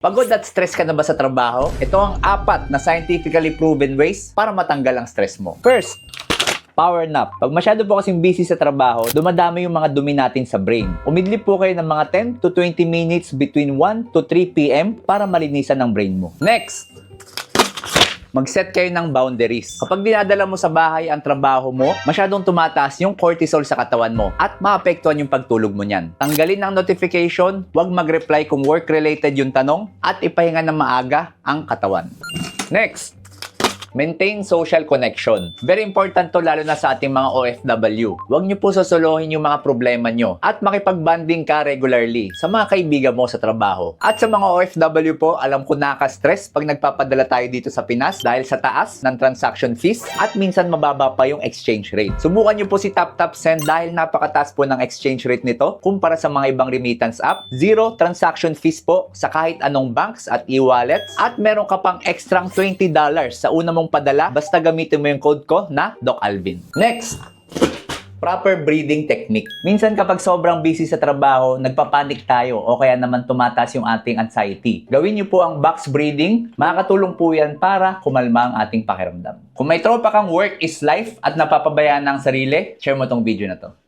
Pagod at stress ka na ba sa trabaho? Ito ang 4 na scientifically proven ways para matanggal ang stress mo. First, power nap. Pag masyado po kasing busy sa trabaho, dumadami yung mga dumi natin sa brain. Umidlip po kayo ng mga 10 to 20 minutes between 1 to 3 p.m. para malinisan ng brain mo. Next, mag-set kayo ng boundaries. Kapag dinadala mo sa bahay ang trabaho mo, masyadong tumataas yung cortisol sa katawan mo at maapektuhan yung pagtulog mo niyan. Tanggalin ang notification, huwag mag-reply kung work-related yung tanong, at ipahinga ng maaga ang katawan. Next, maintain social connection. Very important to lalo na sa ating mga OFW. Huwag niyo po sosolohin yung mga problema niyo at makipag-bonding ka regularly sa mga kaibigan mo sa trabaho. At sa mga OFW po, alam ko nakaka-stress pag nagpapadala tayo dito sa Pinas dahil sa taas ng transaction fees at minsan mababa pa yung exchange rate. Subukan niyo po si TapTapSend dahil napakataas po ng exchange rate nito kumpara sa mga ibang remittance app. Zero transaction fees po sa kahit anong banks at e-wallets at meron ka pang extrang $20 sa una mong padala basta gamitin mo yung code ko na Doc Alvin. Next, proper breathing technique. Minsan kapag sobrang busy sa trabaho, nagpapanik tayo o kaya naman tumataas yung ating anxiety. Gawin niyo po ang box breathing. Makakatulong po yan para kumalma ang ating pakiramdam. Kung may tropa kang work is life at napapabayaan ng sarili, share mo tong video na to.